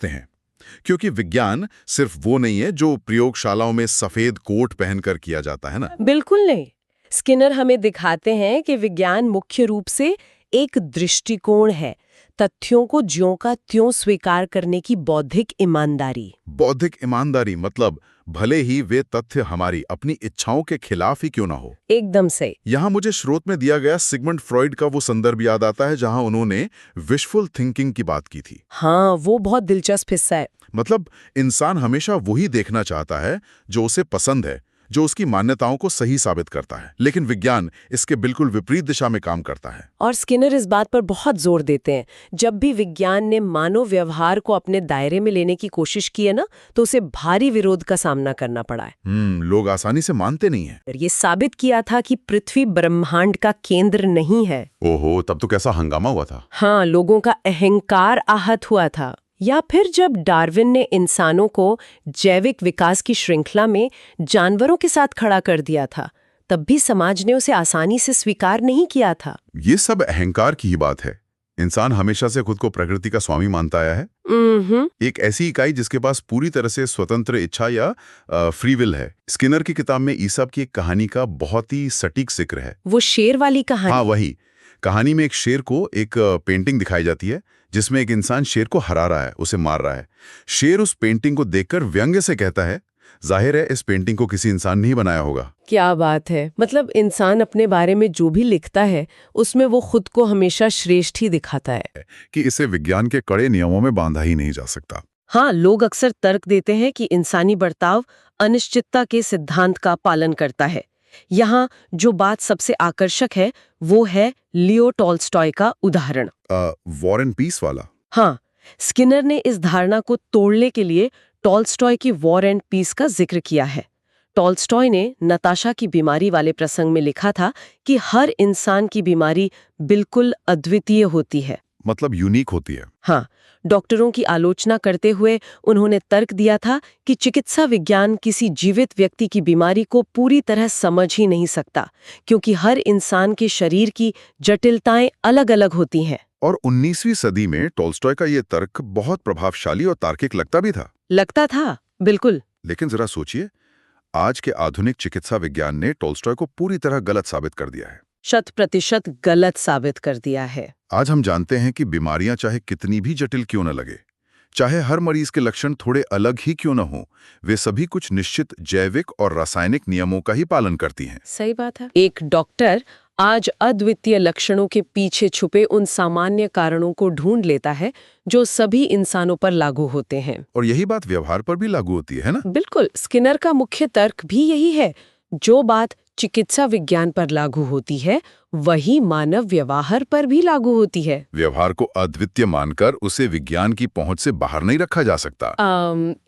सकते हैं, क्योंकि विज्ञान सिर्फ वो नहीं है जो प्रयोगशालाओं में सफेद कोट पहनकर किया जाता है ना। बिल्कुल नहीं। स्किनर हमें दिखाते हैं कि विज्ञान मुख्य रूप से एक दृष्टिकोण है, तथ्यों को ज्यों का त्यों स्वीकार करने की बौद्धिक ईमानदारी। बौद्धिक ईमानदारी मतलब भले ही वे तथ्य हमारी अपनी इच्छाओं के खिलाफ ही क्यों ना हो। एकदम से। यहाँ मुझे स्रोत में दिया गया सिगमंड फ्रॉइड का वो संदर्भ याद आता है जहां उन्होंने विशफुल थिंकिंग की बात की थी। हाँ, वो बहुत दिलचस्प हिस्सा है। मतलब इंसान हमेशा वही देखना चाहता है जो उसे पसंद है, जो उसकी मान्यताओं को सही साबित करता है, लेकिन विज्ञान इसके बिल्कुल विपरीत दिशा में काम करता है। और स्किनर इस बात पर बहुत जोर देते हैं, जब भी विज्ञान ने मानव व्यवहार को अपने दायरे में लेने की कोशिश की है ना, तो उसे भारी विरोध का सामना करना पड़ा है। लोग आसानी से मानते नहीं हैं। ये साबित किया था कि पृथ्वी ब्रह्मांड का केंद्र नहीं है। ओहो, तब तो कैसा हंगामा हुआ था। हाँ, लोगों का अहंकार आहत हुआ था। या फिर जब डार्विन ने इंसानों को जैविक विकास की श्रृंखला में जानवरों के साथ खड़ा कर दिया था, तब भी समाज ने उसे आसानी से स्वीकार नहीं किया था। ये सब अहंकार की ही बात है। इंसान हमेशा से खुद को प्रकृति का स्वामी मानता आया है, एक ऐसी इकाई जिसके पास पूरी तरह से स्वतंत्र इच्छा या फ्री विल है। स्किनर की किताब में ईसब की एक कहानी का बहुत ही सटीक जिक्र है। वो शेर वाली कहानी? हाँ, वही। कहानी में एक शेर को एक पेंटिंग दिखाई जाती है जिसमें एक इंसान शेर को हरा रहा है, उसे मार रहा है। शेर उस पेंटिंग को देखकर व्यंग्य से कहता है, जाहिर है इस पेंटिंग को किसी इंसान ने ही बनाया होगा। क्या बात है! मतलब इंसान अपने बारे में जो भी लिखता है उसमें वो खुद को हमेशा श्रेष्ठ ही दिखाता है कि इसे विज्ञान के कड़े नियमों में बांधा ही नहीं जा सकता। हाँ, लोग अक्सर तर्क देते हैं कि इंसानी बर्ताव अनिश्चितता के सिद्धांत का पालन करता है। यहाँ जो बात सबसे आकर्षक है वो है लियो टॉल्स्टॉय का उदाहरण। वॉर एंड पीस वाला? हाँ, स्किनर ने इस धारणा को तोड़ने के लिए टॉल्स्टॉय की वॉर एंड पीस का जिक्र किया है। टॉल्स्टॉय ने नताशा की बीमारी वाले प्रसंग में लिखा था कि हर इंसान की बीमारी बिल्कुल अद्वितीय होती है, मतलब यूनिक होती है। हाँ, डॉक्टरों की आलोचना करते हुए उन्होंने तर्क दिया था कि चिकित्सा विज्ञान किसी जीवित व्यक्ति की बीमारी को पूरी तरह समझ ही नहीं सकता, क्योंकि हर इंसान के शरीर की जटिलताएं अलग-अलग होती हैं। और 19वीं सदी में टॉल्स्टॉय का ये तर्क बहुत प्रभावशाली और तार्किक लगता भी था। लगता था, बिल्कुल। लेकिन जरा सोचिए, आज के आधुनिक चिकित्सा विज्ञान ने टॉल्स्टॉय को पूरी तरह गलत साबित कर दिया है। 100% गलत साबित कर दिया है। आज हम जानते हैं कि बीमारियां चाहे कितनी भी जटिल क्यों न लगे, चाहे हर मरीज के लक्षण थोड़े अलग ही क्यों न हो, वे सभी कुछ निश्चित जैविक और रासायनिक नियमों का ही पालन करती हैं। सही बात है। एक डॉक्टर आज अद्वितीय लक्षणों के पीछे छुपे उन सामान्य कारणों को ढूंढ लेता है जो सभी इंसानों पर लागू होते हैं। और यही बात व्यवहार पर भी लागू होती है ना? बिल्कुल। स्किनर का मुख्य तर्क भी यही है, जो बात चिकित्सा विज्ञान पर लागू होती है वही मानव व्यवहार पर भी लागू होती है। व्यवहार को अद्वितीय मानकर उसे विज्ञान की पहुंच से बाहर नहीं रखा जा सकता।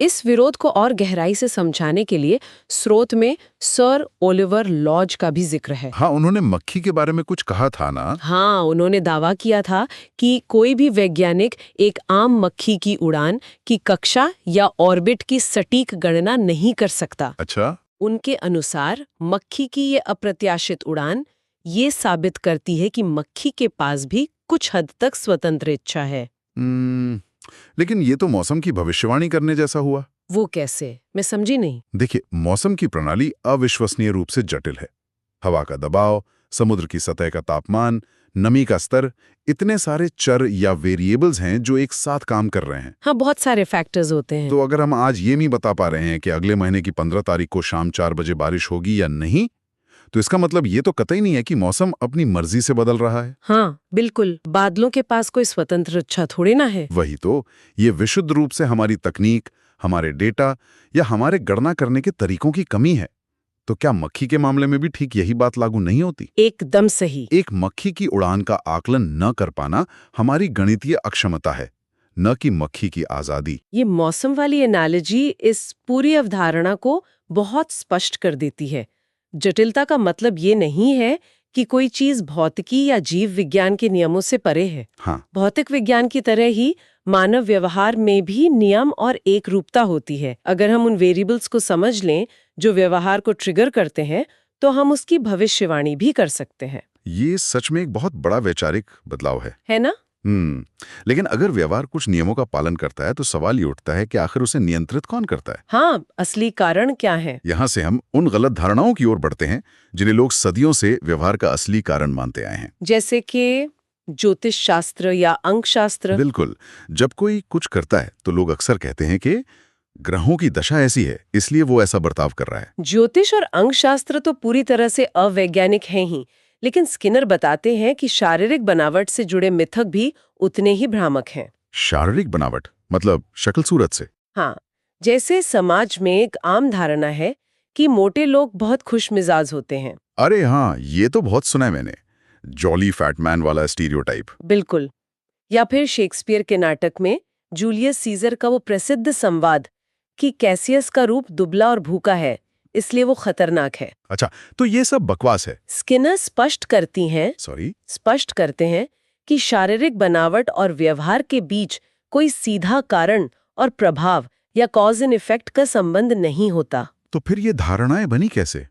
इस विरोध को और गहराई से समझाने के लिए स्रोत में सर ओलिवर लॉज का भी जिक्र है। हाँ, उन्होंने मक्खी के बारे में कुछ कहा था ना? हाँ, उन्होंने दावा किया था कि कोई भी वैज्ञानिक एक आम मक्खी की उड़ान की कक्षा या ऑर्बिट की सटीक गणना नहीं कर सकता। अच्छा। उनके अनुसार मक्खी की ये अप्रत्याशित उड़ान ये साबित करती है कि मक्खी के पास भी कुछ हद तक स्वतंत्र इच्छा है। लेकिन ये तो मौसम की भविष्यवाणी करने जैसा हुआ। वो कैसे? मैं समझी नहीं। देखिए, मौसम की प्रणाली अविश्वसनीय रूप से जटिल है। हवा का दबाव, समुद्र की सतह का तापमान, नमी का स्तर, इतने सारे चर या वेरिएबल्स हैं जो एक साथ काम कर रहे हैं। हाँ, बहुत सारे फैक्टर्स होते हैं। तो अगर हम आज ये नहीं बता पा रहे हैं कि अगले महीने की 15 तारीख को शाम 4 बजे बारिश होगी या नहीं, तो इसका मतलब ये तो कतई नहीं है कि मौसम अपनी मर्जी से बदल रहा है। हाँ, बिल्कुल। बादलों के पास कोई स्वतंत्र इच्छा थोड़ी ना है। वही तो, ये विशुद्ध रूप से हमारी तकनीक, हमारे डेटा या हमारे गणना करने के तरीकों की कमी है। तो क्या मक्खी के मामले में भी ठीक यही बात लागू नहीं होती? एकदम सही। एक मक्खी की उड़ान का आकलन न कर पाना हमारी गणितीय अक्षमता है, न कि मक्खी की आजादी। ये मौसम वाली एनालॉजी इस पूरी अवधारणा को बहुत स्पष्ट कर देती है। जटिलता का मतलब ये नहीं है कि कोई चीज भौतिकी या जीव विज्ञान के नियमों से परे है। हाँ। भौतिक विज्ञान की तरह ही मानव व्यवहार में भी नियम और एक रूपता होती है। अगर हम उन वेरिएबल्स को समझ लें जो व्यवहार को ट्रिगर करते हैं, तो हम उसकी भविष्यवाणी भी कर सकते हैं। ये सच में एक बहुत बड़ा वैचारिक बदलाव है ना? लेकिन अगर व्यवहार कुछ नियमों का पालन करता है तो सवाल ये उठता है कि आखिर उसे नियंत्रित कौन करता है। हाँ, असली कारण क्या है? यहाँ से हम उन गलत धारणाओं की ओर बढ़ते हैं जिन्हें लोग सदियों से व्यवहार का असली कारण मानते आए हैं। जैसे कि ज्योतिष शास्त्र या अंक शास्त्र। बिल्कुल। जब कोई कुछ करता है तो लोग अक्सर कहते हैं कि ग्रहों की दशा ऐसी है इसलिए वो ऐसा बर्ताव कर रहा है। ज्योतिष और अंक शास्त्र तो पूरी तरह से अवैज्ञानिक हैं ही, लेकिन स्किनर बताते हैं कि शारीरिक बनावट से जुड़े मिथक भी उतने ही भ्रामक हैं। शारीरिक बनावट मतलब शक्ल सूरत से? हाँ, जैसे समाज में एक आम धारणा है कि मोटे लोग बहुत खुश मिजाज होते हैं। अरे हाँ, ये तो बहुत सुना है मैंने, जॉली फैटमैन वाला स्टीरियोटाइप। बिल्कुल। या फिर शेक्सपियर के नाटक में जूलियस सीजर का वो प्रसिद्ध संवाद कि कैसियस का रूप दुबला और भूखा है, इसलिए वो खतरनाक है। अच्छा, तो ये सब बकवास है। स्किनर स्पष्ट करते हैं कि शारीरिक बनावट और व्यवहार के बीच कोई सीधा कारण और प्रभाव या कॉज एंड इफेक्ट का संबंध नहीं होता। तो फिर ये धारणाएं बनी कैसे?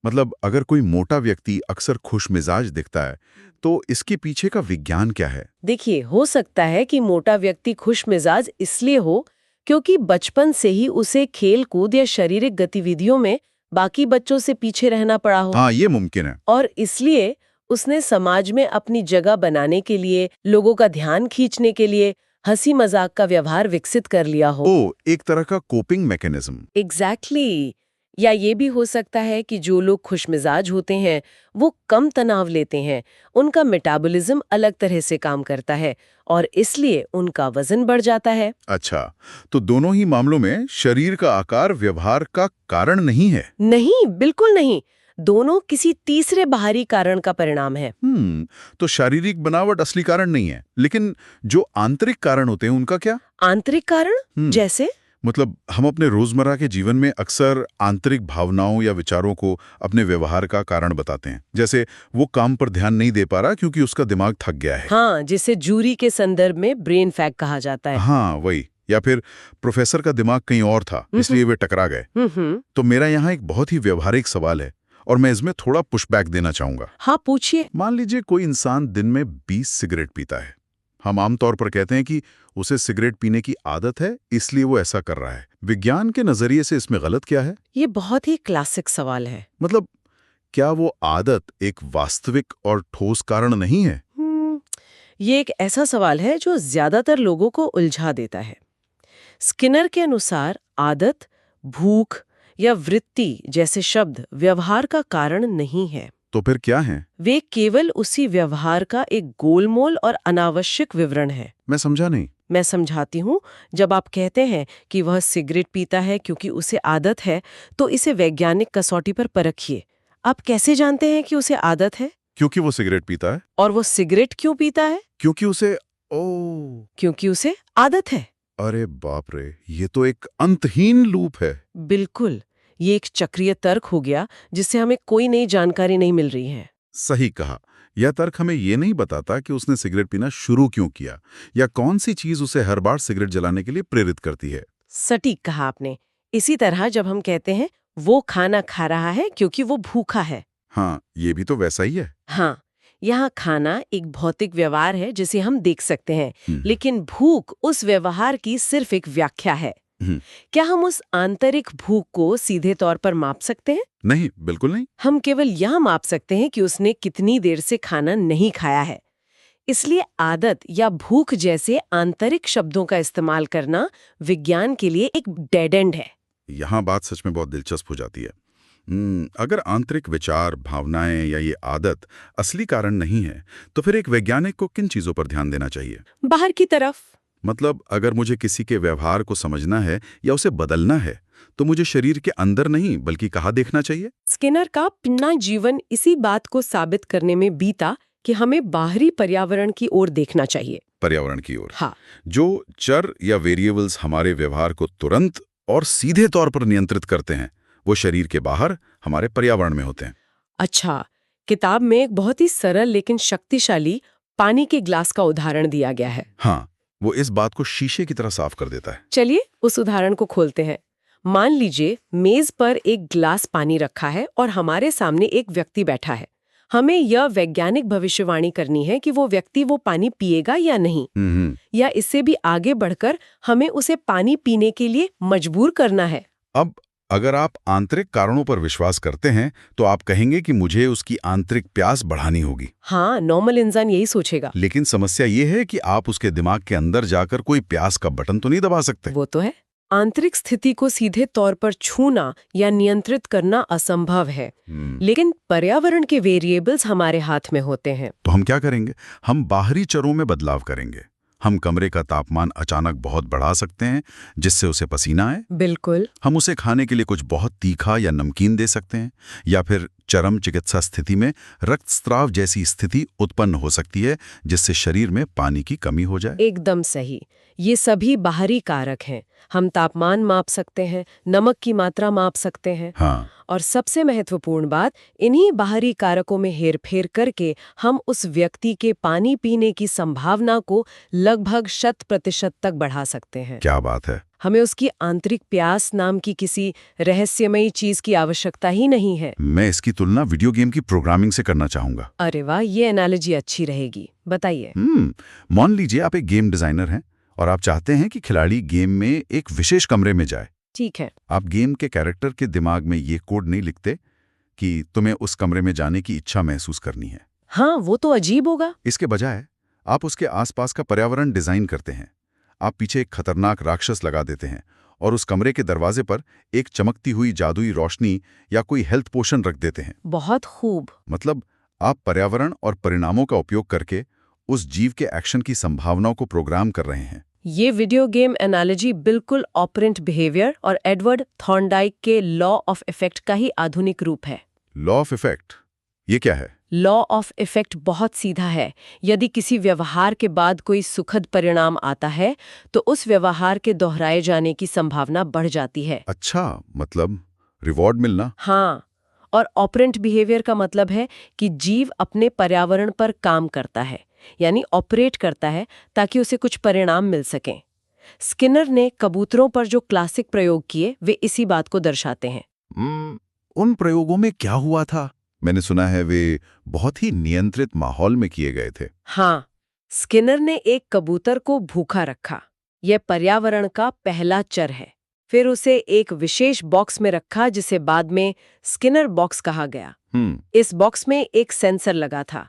मतलब अगर कोई मोटा व्यक्ति अक्सर खुश मिजाज दिखता है तो इसके पीछे का विज्ञान क्या है? देखिए, हो सकता है कि मोटा व्यक्ति खुश मिजाज इसलिए हो क्योंकि बचपन से ही उसे खेल कूद या शारीरिक गतिविधियों में बाकी बच्चों से पीछे रहना पड़ा हो। हाँ, ये मुमकिन है। और इसलिए उसने समाज में अपनी जगह बनाने के लिए, लोगों का ध्यान खींचने के लिए हंसी मजाक का व्यवहार विकसित कर लिया हो। एक तरह का कोपिंग मैकेनिज्म। एग्जैक्टली। या ये भी हो सकता है कि जो लोग खुशमिजाज होते हैं वो कम तनाव लेते हैं, उनका मेटाबॉलिज्म अलग तरह से काम करता है और इसलिए उनका वजन बढ़ जाता है। अच्छा, तो दोनों ही मामलों में शरीर का आकार व्यवहार का कारण नहीं है? नहीं, बिल्कुल नहीं। दोनों किसी तीसरे बाहरी कारण का परिणाम है। तो शारीरिक बनावट असली कारण नहीं है, लेकिन जो आंतरिक कारण होते हैं उनका क्या? आंतरिक कारण जैसे? मतलब हम अपने रोजमर्रा के जीवन में अक्सर आंतरिक भावनाओं या विचारों को अपने व्यवहार का कारण बताते हैं। जैसे वो काम पर ध्यान नहीं दे पा रहा क्योंकि उसका दिमाग थक गया है। हाँ, जिसे जूरी के संदर्भ में ब्रेन फैग कहा जाता है। हाँ, वही। या फिर प्रोफेसर का दिमाग कहीं और था इसलिए वे टकरा गए। तो मेरा यहाँ एक बहुत ही व्यवहारिक सवाल है और मैं इसमें थोड़ा पुशबैक देना चाहूंगा। हाँ, पूछिए। मान लीजिए कोई इंसान दिन में 20 सिगरेट पीता है। हम आमतौर पर कहते हैं कि उसे सिगरेट पीने की आदत है इसलिए वो ऐसा कर रहा है। विज्ञान के नजरिए से इसमें गलत क्या है? ये बहुत ही क्लासिक सवाल है। मतलब क्या वो आदत एक वास्तविक और ठोस कारण नहीं है? ये एक ऐसा सवाल है जो ज्यादातर लोगों को उलझा देता है। स्किनर के अनुसार आदत, भूख या वृत्ति जैसे शब्द व्यवहार का कारण नहीं है। तो फिर क्या है? वे केवल उसी व्यवहार का एक गोलमोल और अनावश्यक विवरण है। मैं समझा नहीं। मैं समझाती हूँ। जब आप कहते हैं कि वह सिगरेट पीता है क्योंकि उसे आदत है, तो इसे वैज्ञानिक कसौटी पर परखिए। आप कैसे जानते हैं कि उसे आदत है? क्योंकि वो सिगरेट पीता है। और वो सिगरेट क्यों पीता है? क्योंकि उसे आदत है। अरे बाप रे, ये तो एक अंतहीन लूप है। बिल्कुल, ये एक चक्रीय तर्क हो गया जिससे हमें कोई नई जानकारी नहीं मिल रही है। सही कहा। यह तर्क हमें ये नहीं बताता कि उसने सिगरेट पीना शुरू क्यों किया या कौन सी चीज उसे हर बार सिगरेट जलाने के लिए प्रेरित करती है। सटीक कहा आपने। इसी तरह जब हम कहते हैं वो खाना खा रहा है क्योंकि वो भूखा है। हाँ, ये भी तो वैसा ही है। हाँ, यहाँ खाना एक भौतिक व्यवहार है जिसे हम देख सकते हैं, लेकिन भूख उस व्यवहार की सिर्फ एक व्याख्या है। क्या हम उस आंतरिक भूख को सीधे तौर पर माप सकते हैं? नहीं, बिल्कुल नहीं। हम केवल यह माप सकते हैं कि उसने कितनी देर से खाना नहीं खाया है। इसलिए आदत या भूख जैसे आंतरिक शब्दों का इस्तेमाल करना विज्ञान के लिए एक डेड एंड है। यहाँ बात सच में बहुत दिलचस्प हो जाती है। अगर आंतरिक विचार, भावनाएं या ये आदत असली कारण नहीं है, तो फिर एक वैज्ञानिक को किन चीजों पर ध्यान देना चाहिए? बाहर की तरफ। मतलब अगर मुझे किसी के व्यवहार को समझना है या उसे बदलना है, तो मुझे शरीर के अंदर नहीं बल्कि कहाँ देखना चाहिए? स्किनर का पूरा जीवन इसी बात को साबित करने में बीता कि हमें बाहरी पर्यावरण की ओर देखना चाहिए। पर्यावरण की ओर? हाँ। जो चर या वेरिएबल्स हमारे व्यवहार को तुरंत और सीधे तौर पर नियंत्रित करते हैं, वो शरीर के बाहर हमारे पर्यावरण में होते हैं। अच्छा, किताब में एक बहुत ही सरल लेकिन शक्तिशाली पानी के ग्लास का उदाहरण दिया गया है। हाँ, वो इस बात को शीशे की तरह साफ कर देता है। चलिए उस उदाहरण को खोलते हैं। मान लीजिए मेज पर एक गिलास पानी रखा है और हमारे सामने एक व्यक्ति बैठा है। हमें यह वैज्ञानिक भविष्यवाणी करनी है कि वो व्यक्ति वो पानी पिएगा या नहीं, या इससे भी आगे बढ़कर हमें उसे पानी पीने के लिए मजबूर करना है। अब अगर आप आंतरिक कारणों पर विश्वास करते हैं तो आप कहेंगे कि मुझे उसकी आंतरिक प्यास बढ़ानी होगी। हाँ, नॉर्मल इंसान यही सोचेगा। लेकिन समस्या ये है कि आप उसके दिमाग के अंदर जाकर कोई प्यास का बटन तो नहीं दबा सकते। वो तो है। आंतरिक स्थिति को सीधे तौर पर छूना या नियंत्रित करना असंभव है, लेकिन पर्यावरण के वेरिएबल्स हमारे हाथ में होते हैं। तो हम क्या करेंगे? हम बाहरी चरों में बदलाव करेंगे। हम कमरे का तापमान अचानक बहुत बढ़ा सकते हैं जिससे उसे पसीना आए। बिल्कुल। हम उसे खाने के लिए कुछ बहुत तीखा या नमकीन दे सकते हैं, या फिर चरम चिकित्सा स्थिति में रक्तस्राव जैसी स्थिति उत्पन्न हो सकती है जिससे शरीर में पानी की कमी हो जाए। एकदम सही। ये सभी बाहरी कारक हैं। हम तापमान माप सकते हैं, नमक की मात्रा माप सकते हैं। हाँ। और सबसे महत्वपूर्ण बात, इन्हीं बाहरी कारकों में हेरफेर करके हम उस व्यक्ति के पानी पीने की संभावना को लगभग 100% तक बढ़ा सकते हैं। क्या बात है। हमें उसकी आंतरिक प्यास नाम की किसी रहस्यमयी चीज की आवश्यकता ही नहीं है। मैं इसकी तुलना वीडियो गेम की प्रोग्रामिंग से करना चाहूंगा। अरे वाह, ये एनालॉजी अच्छी रहेगी। बताइए। मान लीजिए आप एक गेम डिजाइनर हैं और आप चाहते हैं कि खिलाड़ी गेम में एक विशेष कमरे में जाए। ठीक है। आप गेम के कैरेक्टर के दिमाग में ये कोड नहीं लिखते कि तुम्हें उस कमरे में जाने की इच्छा महसूस करनी है। हाँ, वो तो अजीब होगा। इसके बजाय आप उसके आसपास का पर्यावरण डिजाइन करते हैं। आप पीछे एक खतरनाक राक्षस लगा देते हैं और उस कमरे के दरवाजे पर एक चमकती हुई जादुई रोशनी या कोई हेल्थ पोशन रख देते हैं। बहुत खूब। मतलब आप पर्यावरण और परिणामों का उपयोग करके उस जीव के एक्शन की संभावनाओं को प्रोग्राम कर रहे हैं। ये वीडियो गेम एनालॉजी बिल्कुल ऑपरेंट बिहेवियर और एडवर्ड थॉर्नडाइक के लॉ ऑफ इफेक्ट का ही आधुनिक रूप है। लॉ ऑफ इफेक्ट, ये क्या है? लॉ ऑफ इफेक्ट बहुत सीधा है। यदि किसी व्यवहार के बाद कोई सुखद परिणाम आता है तो उस व्यवहार के दोहराए जाने की संभावना बढ़ जाती है। अच्छा, मतलब रिवॉर्ड मिलना। हाँ, और ऑपरेंट बिहेवियर का मतलब है कि जीव अपने पर्यावरण पर काम करता है, यानी ऑपरेट करता है ताकि उसे कुछ परिणाम मिल सकें। स्किनर ने कबूतरों पर जो क्लासिक प्रयोग किए वे इसी बात को दर्शाते हैं। उन प्रयोगों में क्या हुआ था? मैंने सुना है वे बहुत ही नियंत्रित माहौल में किए गए थे। हाँ, स्किनर ने एक कबूतर को भूखा रखा। यह पर्यावरण का पहला चर है। फिर उसे एक विशेष बॉक्स में रखा जिसे बाद में स्किनर बॉक्स कहा गया। इस बॉक्स में एक सेंसर लगा था।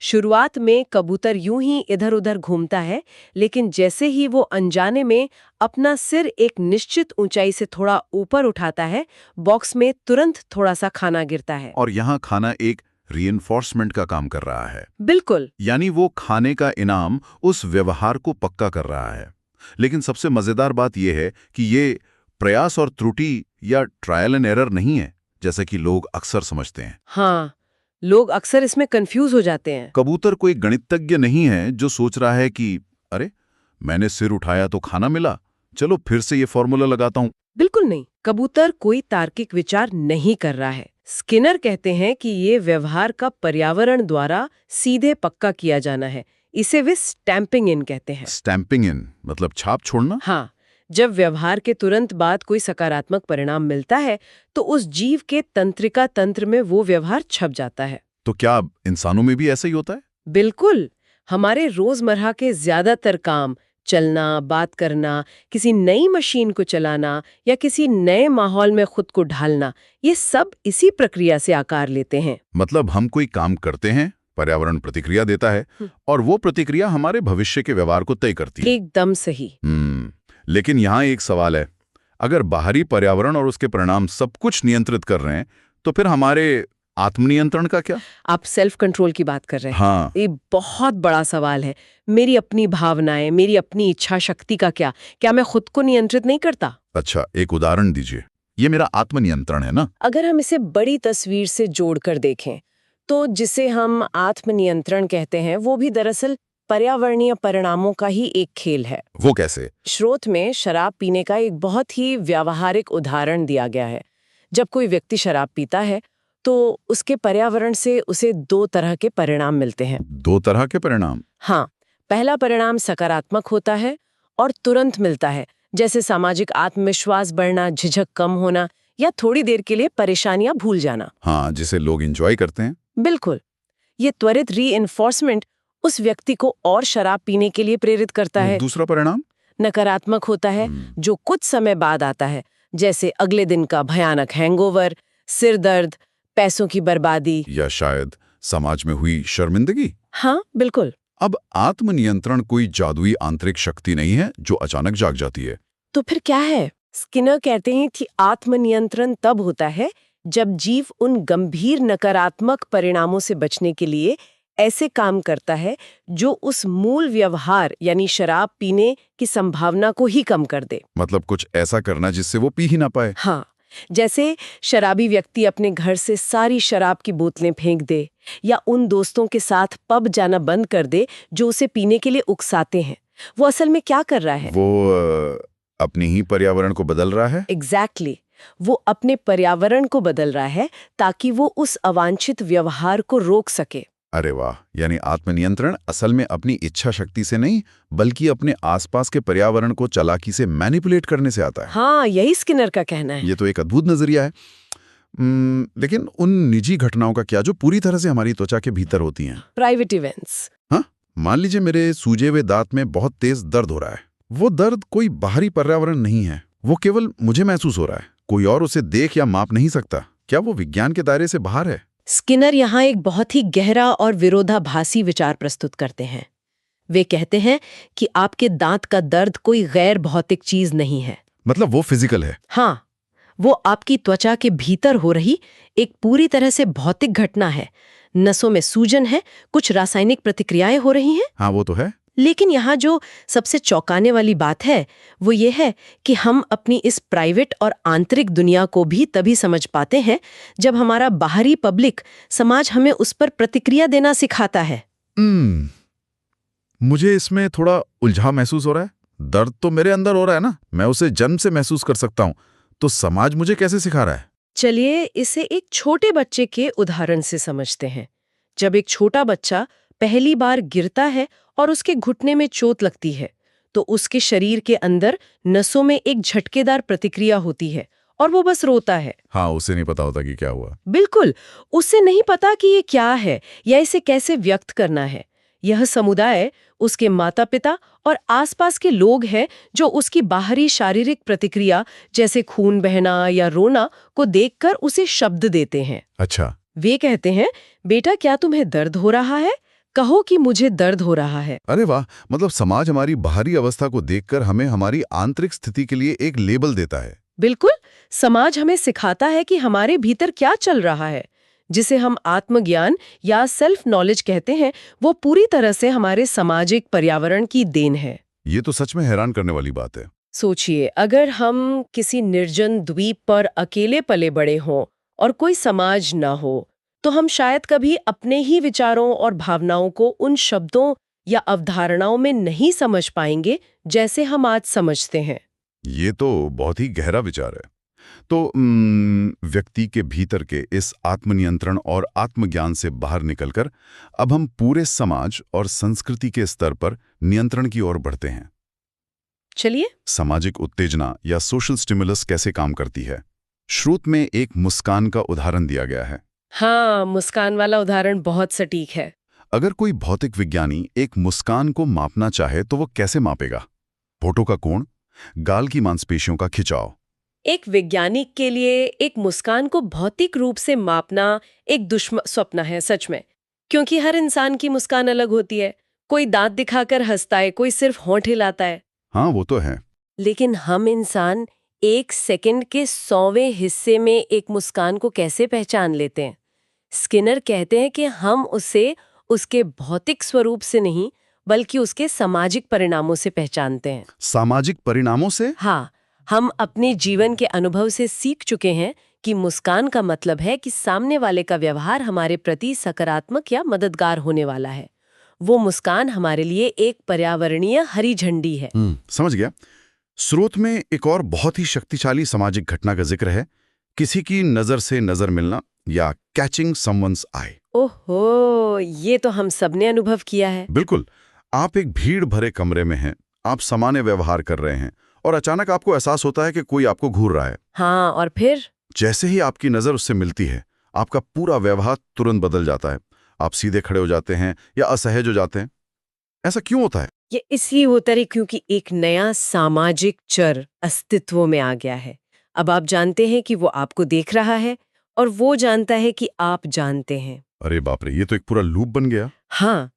शुरुआत में कबूतर यूं ही इधर-उधर घूमता है, लेकिन जैसे ही वो अनजाने में अपना सिर एक निश्चित ऊंचाई से थोड़ा ऊपर उठाता है, बॉक्स में तुरंत थोड़ा सा खाना गिरता है। और यहाँ खाना एक रीइंफोर्समेंट का काम कर रहा है। बिल्कुल। यानी वो खाने का इनाम उस व्यवहार को पक्का कर रहा है। लेकिन सबसे मजेदार बात यह है कि ये प्रयास और त्रुटि या ट्रायल एंड एरर नहीं है, जैसा कि लोग अक्सर समझते हैं। हाँ, लोग अक्सर इसमें कंफ्यूज हो जाते हैं। कबूतर कोई गणितज्ञ नहीं है जो सोच रहा है कि अरे मैंने सिर उठाया तो खाना मिला, चलो फिर से ये फॉर्मूला लगाता हूं। बिल्कुल नहीं, कबूतर कोई तार्किक विचार नहीं कर रहा है। स्किनर कहते हैं कि ये व्यवहार का पर्यावरण द्वारा सीधे पक्का किया जाना है। इसे वे स्टैंपिंग इन कहते हैं। स्टैंपिंग इन मतलब छाप छोड़ना? हाँ, जब व्यवहार के तुरंत बाद कोई सकारात्मक परिणाम मिलता है तो उस जीव के तंत्रिका तंत्र में वो व्यवहार छप जाता है। तो क्या इंसानों में भी ऐसा ही होता है? बिल्कुल। हमारे रोजमर्रा के ज्यादातर काम, चलना, बात करना, किसी नई मशीन को चलाना या किसी नए माहौल में खुद को ढालना, ये सब इसी प्रक्रिया से आकार लेते हैं। मतलब हम कोई काम करते हैं, पर्यावरण प्रतिक्रिया देता है और वो प्रतिक्रिया हमारे भविष्य के व्यवहार को तय करती है। एकदम सही। लेकिन यहाँ एक सवाल है, अगर बाहरी पर्यावरण और उसके परिणाम सब कुछ नियंत्रित कर रहे हैं तो फिर हमारे आत्मनियंत्रण का क्या? आप सेल्फ कंट्रोल की बात कर रहे हैं। हाँ। ये बहुत बड़ा सवाल है। मेरी अपनी भावनाएं, मेरी अपनी इच्छा शक्ति का क्या मैं खुद को नियंत्रित नहीं करता? अच्छा, एक उदाहरण दीजिए। ये मेरा आत्मनियंत्रण है ना? अगर हम इसे बड़ी तस्वीर से जोड़कर देखें तो जिसे हम आत्मनियंत्रण कहते हैं वो भी दरअसल पर्यावरणीय परिणामों का ही एक खेल है। वो कैसे? स्रोत में शराब पीने का एक बहुत ही व्यावहारिक उदाहरण दिया गया है। जब कोई व्यक्ति शराब पीता है तो उसके पर्यावरण से उसे 2 तरह के परिणाम मिलते हैं। 2 तरह के परिणाम? हाँ, पहला परिणाम सकारात्मक होता है और तुरंत मिलता है, जैसे सामाजिक आत्मविश्वास बढ़ना, झिझक कम होना या थोड़ी देर के लिए परेशानियां भूल जाना। हाँ, जिसे लोग एंजॉय करते हैं। बिल्कुल। ये त्वरित रीइंफोर्समेंट उस व्यक्ति को और शराब पीने के लिए प्रेरित करता है। दूसरा परिणाम नकारात्मक होता है, जो कुछ समय बाद आता है, जैसे अगले दिन का भयानक हैंगओवर, सिर दर्द, पैसों की बर्बादी, या शायद समाज में हुई शर्मिंदगी। हाँ बिल्कुल। अब आत्मनियंत्रण कोई जादुई आंतरिक शक्ति नहीं है जो अचानक जाग जाती है। तो फिर क्या है? स्किनर कहते हैं कि आत्मनियंत्रण तब होता है जब जीव उन गंभीर नकारात्मक परिणामों से बचने के लिए ऐसे काम करता है जो उस मूल व्यवहार यानी शराब पीने की संभावना को ही कम कर दे। मतलब कुछ ऐसा करना जिससे वो पी ही ना पाए। हाँ, जैसे शराबी व्यक्ति अपने घर से सारी शराब की बोतलें फेंक दे, या उन दोस्तों के साथ पब जाना बंद कर दे जो उसे पीने के लिए उकसाते हैं। वो असल में क्या कर रहा है? वो अपनी ही पर्यावरण को बदल रहा है। एग्जैक्टली वो अपने पर्यावरण को बदल रहा है ताकि वो उस अवांछित व्यवहार को रोक सके। अरे वाह, यानी आत्मनियंत्रण असल में अपनी इच्छा शक्ति से नहीं बल्कि अपने आसपास के पर्यावरण को चालाकी से मैनिपुलेट करने से आता है। हाँ, यही स्किनर का कहना है। ये तो एक अद्भुत नजरिया है। लेकिन उन निजी घटनाओं का क्या जो पूरी तरह से हमारी त्वचा के भीतर होती हैं? Private events. हाँ, मान लीजिए मेरे सूजे हुए दांत में बहुत तेज दर्द हो रहा है। वो दर्द कोई बाहरी पर्यावरण नहीं है, वो केवल मुझे महसूस हो रहा है। कोई और उसे देख या माप नहीं सकता। क्या वो विज्ञान के दायरे से बाहर है? स्किनर यहाँ एक बहुत ही गहरा और विरोधाभासी विचार प्रस्तुत करते हैं। वे कहते हैं कि आपके दांत का दर्द कोई गैर भौतिक चीज नहीं है। मतलब वो फिजिकल है? हाँ, वो आपकी त्वचा के भीतर हो रही एक पूरी तरह से भौतिक घटना है। नसों में सूजन है, कुछ रासायनिक प्रतिक्रियाएं हो रही हैं। हाँ, वो तो है। लेकिन यहाँ जो सबसे चौंकाने वाली बात है वो ये है कि हम अपनी इस प्राइवेट और आंतरिक दुनिया को भी तभी समझ पाते हैं जब हमारा बाहरी पब्लिक समाज हमें उस पर प्रतिक्रिया देना सिखाता है। मुझे इसमें थोड़ा उलझा महसूस हो रहा है। दर्द तो मेरे अंदर हो रहा है ना, मैं उसे जन्म से महसूस कर सकता हूँ, तो समाज मुझे कैसे सिखा रहा है? चलिए इसे एक छोटे बच्चे के उदाहरण से समझते हैं। जब एक छोटा बच्चा पहली बार गिरता है और उसके घुटने में चोट लगती है, तो उसके शरीर के अंदर नसों में एक झटकेदार प्रतिक्रिया होती है और वो बस रोता है। हाँ, उसे नहीं पता होता कि क्या हुआ। बिल्कुल, उसे नहीं पता कि ये क्या है या इसे कैसे व्यक्त करना है। यह समुदाय, उसके माता पिता और आसपास के लोग हैं जो उसकी बाहरी शारीरिक प्रतिक्रिया जैसे खून बहना या रोना को देखकर उसे शब्द देते हैं। अच्छा। वे कहते हैं, बेटा क्या तुम्हें दर्द हो रहा है? कहो कि मुझे दर्द हो रहा है। अरे वाह, मतलब समाज हमारी बाहरी अवस्था को देखकर हमें हमारी आंतरिक स्थिति के लिए एक लेबल देता है। बिल्कुल, समाज हमें सिखाता है कि हमारे भीतर क्या चल रहा है। जिसे हम आत्मज्ञान या सेल्फ नॉलेज कहते हैं, वो पूरी तरह से हमारे सामाजिक पर्यावरण की देन है। ये तो सच में हैरान करने वाली बात है। सोचिए, अगर हम किसी निर्जन द्वीप पर अकेले पले बड़े हों और कोई समाज ना हो, तो हम शायद कभी अपने ही विचारों और भावनाओं को उन शब्दों या अवधारणाओं में नहीं समझ पाएंगे जैसे हम आज समझते हैं। ये तो बहुत ही गहरा विचार है। तो व्यक्ति के भीतर के इस आत्मनियंत्रण और आत्मज्ञान से बाहर निकलकर अब हम पूरे समाज और संस्कृति के स्तर पर नियंत्रण की ओर बढ़ते हैं। चलिए, सामाजिक उत्तेजना या सोशल स्टिमुलस कैसे काम करती है? श्रुत में एक मुस्कान का उदाहरण दिया गया है। हाँ, मुस्कान वाला उदाहरण बहुत सटीक है। अगर कोई भौतिक विज्ञानी एक मुस्कान को मापना चाहे तो वो कैसे मापेगा? होठों का कोण, गाल की मांसपेशियों का खिंचाव। एक वैज्ञानिक के लिए एक मुस्कान को भौतिक रूप से मापना एक दुश्मन स्वप्न है सच में, क्योंकि हर इंसान की मुस्कान अलग होती है। कोई दांत दिखाकर हंसता है, कोई सिर्फ होंठ हिलाता है। हाँ, वो तो है। लेकिन हम इंसान एक सेकंड के 100वें हिस्से में एक मुस्कान को कैसे पहचान लेते हैं? स्किनर कहते हैं कि हम उसे उसके भौतिक स्वरूप से नहीं बल्कि उसके सामाजिक परिणामों से पहचानते हैं। सामाजिक परिणामों से? हाँ, हम अपने जीवन के अनुभव से सीख चुके हैं कि मुस्कान का मतलब है कि सामने वाले का व्यवहार हमारे प्रति सकारात्मक या मददगार होने वाला है। वो मुस्कान हमारे लिए एक पर्यावरणीय हरी झंडी है। समझ गया। स्रोत में एक और बहुत ही शक्तिशाली सामाजिक घटना का जिक्र है, किसी की नजर से नजर मिलना या कैचिंग समवन्स आई। ओहो, ये तो हम सबने अनुभव किया है। बिल्कुल। आप एक भीड़ भरे कमरे में हैं, आप सामान्य व्यवहार कर रहे हैं और अचानक आपको एहसास होता है कि कोई आपको घूर रहा है। हाँ, और फिर जैसे ही आपकी नजर उससे मिलती है, आपका पूरा व्यवहार तुरंत बदल जाता है। आप सीधे खड़े हो जाते हैं या असहज हो जाते हैं। ऐसा क्यों होता है? ये इसलिए होता है क्योंकि एक नया सामाजिक चर अस्तित्व में आ गया है। अब आप जानते हैं कि वो आपको देख रहा है और वो जानता है कि आप जानते हैं। अरे बाप रे, ये तो एक पूरा लूप बन गया। हाँ,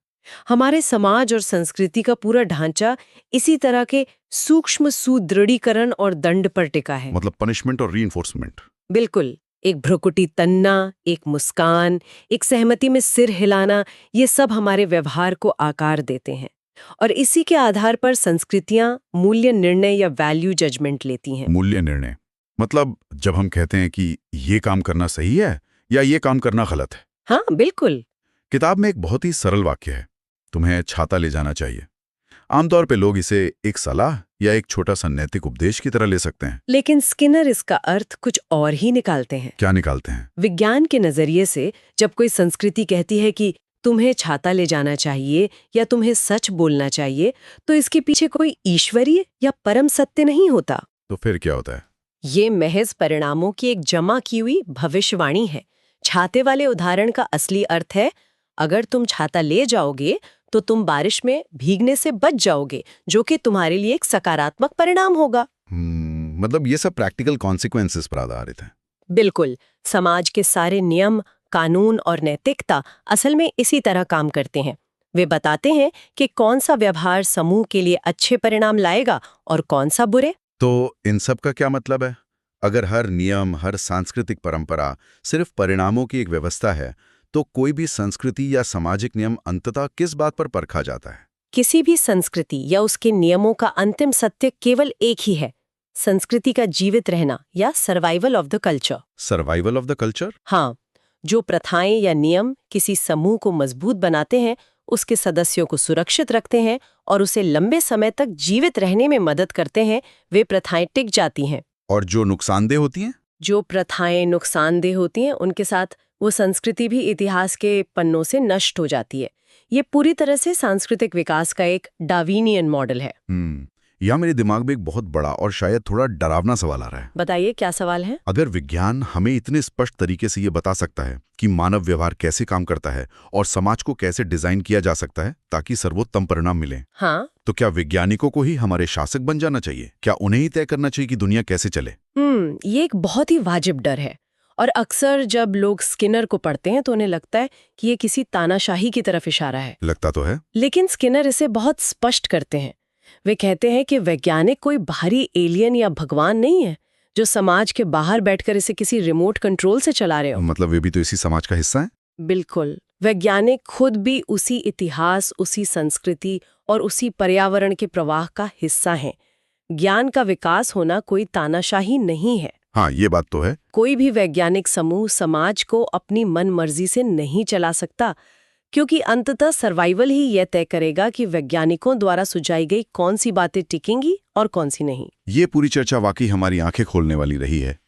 हमारे समाज और संस्कृति का पूरा ढांचा इसी तरह के सूक्ष्म सुदृढ़ीकरण और दंड पर टिका है। मतलब पनिशमेंट और रीइंफोर्समेंट। बिल्कुल। एक भ्रुकुटी तनना, एक मुस्कान, एक सहमति में सिर हिलाना, ये सब हमारे व्यवहार को आकार देते हैं और इसी के आधार पर संस्कृतियां मूल्य निर्णय या वैल्यू जजमेंट लेती हैं। मूल्य निर्णय मतलब जब हम कहते हैं कि ये काम करना सही है या ये काम करना गलत है। हाँ, बिल्कुल। किताब में एक बहुत ही सरल वाक्य है, तुम्हें छाता ले जाना चाहिए। आमतौर पे लोग इसे एक सलाह या एक छोटा सा नैतिक उपदेश की तरह ले सकते हैं। लेकिन स्किनर इसका अर्थ कुछ और ही निकालते हैं। क्या निकालते हैं? विज्ञान के नजरिए से जब कोई संस्कृति कहती है कि तुम्हें छाता ले जाना चाहिए या तुम्हें सच बोलना चाहिए, तो इसके पीछे कोई ईश्वरीय या परम सत्य नहीं होता। तो फिर क्या होता है? ये महज परिणामों की एक जमा की हुई भविष्यवाणी है। छाते वाले उदाहरण का असली अर्थ है, अगर तुम छाता ले जाओगे तो तुम बारिश में भीगने से बच जाओगे, जो कि तुम्हारे लिए एक सकारात्मक परिणाम होगा। मतलब ये सब प्रैक्टिकल कॉन्सिक्वेंसेस पर आधारित है। बिल्कुल। समाज के सारे नियम, कानून और नैतिकता असल में इसी तरह काम करते हैं। वे बताते हैं कि कौन सा व्यवहार समूह के लिए अच्छे परिणाम लाएगा और कौन सा बुरे। तो इन सब का क्या मतलब है? अगर हर नियम, हर सांस्कृतिक परंपरा सिर्फ परिणामों की एक व्यवस्था है, तो कोई भी संस्कृति या सामाजिक नियम अंततः किस बात पर परखा जाता है? किसी भी संस्कृति या उसके नियमों का अंतिम सत्य केवल एक ही है, संस्कृति का जीवित रहना या survival of the culture. Survival of the culture? हाँ, जो प्रथाएं या नियम किसी समूह को मजबूत बनाते हैं, उसके सदस्यों को सुरक्षित रखते हैं और उसे लंबे समय तक जीवित रहने में मदद करते हैं, वे प्रथाएं टिक जाती हैं। और जो नुकसानदेह होती हैं? जो प्रथाएं नुकसानदेह होती हैं, उनके साथ वो संस्कृति भी इतिहास के पन्नों से नष्ट हो जाती है। ये पूरी तरह से सांस्कृतिक विकास का एक डार्विनियन मॉडल है। यहाँ मेरे दिमाग में एक बहुत बड़ा और शायद थोड़ा डरावना सवाल आ रहा है। बताइए, क्या सवाल है? अगर विज्ञान हमें इतने स्पष्ट तरीके से ये बता सकता है कि मानव व्यवहार कैसे काम करता है और समाज को कैसे डिजाइन किया जा सकता है ताकि सर्वोत्तम परिणाम मिले, हाँ, तो क्या वैज्ञानिकों को ही हमारे शासक बन जाना चाहिए? क्या उन्हें ही तय करना चाहिए कि दुनिया कैसे चले? ये एक बहुत ही वाजिब डर है और अक्सर जब लोग स्किनर को पढ़ते हैं तो उन्हें लगता है कि ये किसी तानाशाही की तरफ इशारा है। लगता तो है। लेकिन स्किनर इसे बहुत स्पष्ट करते हैं। वे कहते हैं कि वैज्ञानिक कोई बाहरी एलियन या भगवान नहीं है जो समाज के बाहर बैठकर इसे किसी रिमोट कंट्रोल से चला रहे हो। मतलब वे भी तो इसी समाज का हिस्सा है। बिल्कुल। वैज्ञानिक खुद भी उसी इतिहास, उसी संस्कृति और उसी पर्यावरण के प्रवाह का हिस्सा हैं। ज्ञान का विकास होना कोई तानाशाही नहीं है। हाँ, ये बात तो है। कोई भी वैज्ञानिक समूह समाज को अपनी मन मर्जी से नहीं चला सकता, क्योंकि अंततः सर्वाइवल ही यह तय करेगा कि वैज्ञानिकों द्वारा सुझाई गई कौन सी बातें टिकेंगी और कौन सी नहीं। ये पूरी चर्चा वाकई हमारी आंखें खोलने वाली रही है।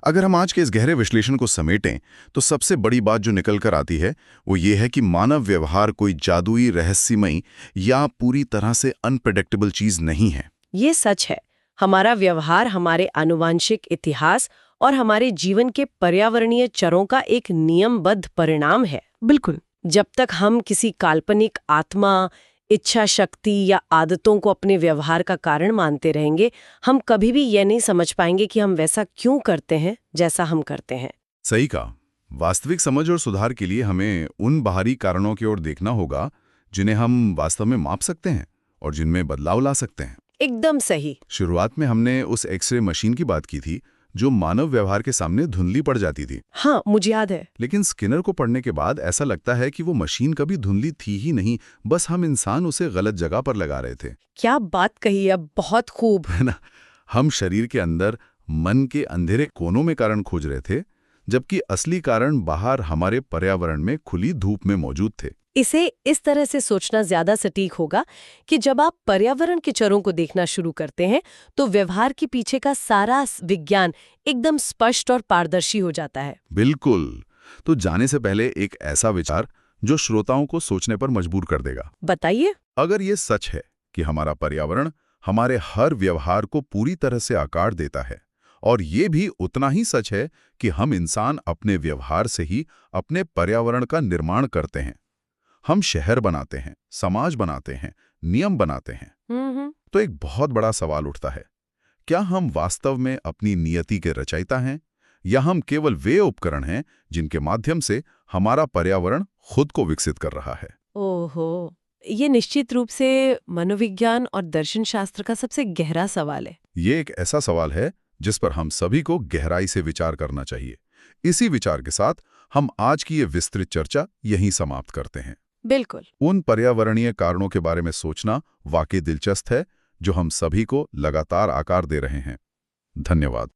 अगर हम आज के इस गहरे विश्लेषण को समेटें तो सबसे बड़ी बात जो निकल कर आती है वो ये है कि मानव व्यवहार कोई जादुई, रहस्यमयी या पूरी तरह से अनप्रेडिक्टेबल चीज नहीं है। ये सच है। हमारा व्यवहार हमारे आनुवांशिक इतिहास और हमारे जीवन के पर्यावरणीय चरों का एक नियमबद्ध परिणाम है। बिल्कुल। जब तक हम किसी काल्पनिक आत्मा, इच्छा शक्ति या आदतों को अपने व्यवहार का कारण मानते रहेंगे, हम कभी भी ये नहीं समझ पाएंगे कि हम वैसा क्यों करते हैं जैसा हम करते हैं। सही कहा। वास्तविक समझ और सुधार के लिए हमें उन बाहरी कारणों की ओर देखना होगा जिन्हें हम वास्तव में माप सकते हैं और जिनमें बदलाव ला सकते हैं। एकदम सही। शुरुआत में हमने उस एक्सरे मशीन की बात की थी जो मानव व्यवहार के सामने धुंधली पड़ जाती थी। हाँ, मुझे याद है। लेकिन स्किनर को पढ़ने के बाद ऐसा लगता है कि वो मशीन कभी धुंधली थी ही नहीं, बस हम इंसान उसे गलत जगह पर लगा रहे थे। क्या बात कही अब, बहुत खूब। है ना? हम शरीर के अंदर मन के अंधेरे कोनों में कारण खोज रहे थे, जबकि असली कारण बाहर हमारे पर्यावरण में खुली धूप में मौजूद थे। इसे इस तरह से सोचना ज्यादा सटीक होगा कि जब आप पर्यावरण के चरों को देखना शुरू करते हैं तो व्यवहार के पीछे का सारा विज्ञान एकदम स्पष्ट और पारदर्शी हो जाता है। बिल्कुल। तो जाने से पहले एक ऐसा विचार जो श्रोताओं को सोचने पर मजबूर कर देगा। बताइए। अगर ये सच है कि हमारा पर्यावरण हमारे हर व्यवहार को पूरी तरह से आकार देता है और ये भी उतना ही सच है कि हम इंसान अपने व्यवहार से ही अपने पर्यावरण का निर्माण करते हैं। हम शहर बनाते हैं, समाज बनाते हैं, नियम बनाते हैं। तो एक बहुत बड़ा सवाल उठता है, क्या हम वास्तव में अपनी नियति के रचयिता हैं, या हम केवल वे उपकरण हैं जिनके माध्यम से हमारा पर्यावरण खुद को विकसित कर रहा है? ओहो, ये निश्चित रूप से मनोविज्ञान और दर्शन शास्त्र का सबसे गहरा सवाल है। ये एक ऐसा सवाल है जिस पर हम सभी को गहराई से विचार करना चाहिए। इसी विचार के साथ हम आज की ये विस्तृत चर्चा यहीं समाप्त करते हैं। बिल्कुल। उन पर्यावरणीय कारणों के बारे में सोचना वाकई दिलचस्प है, जो हम सभी को लगातार आकार दे रहे हैं। धन्यवाद।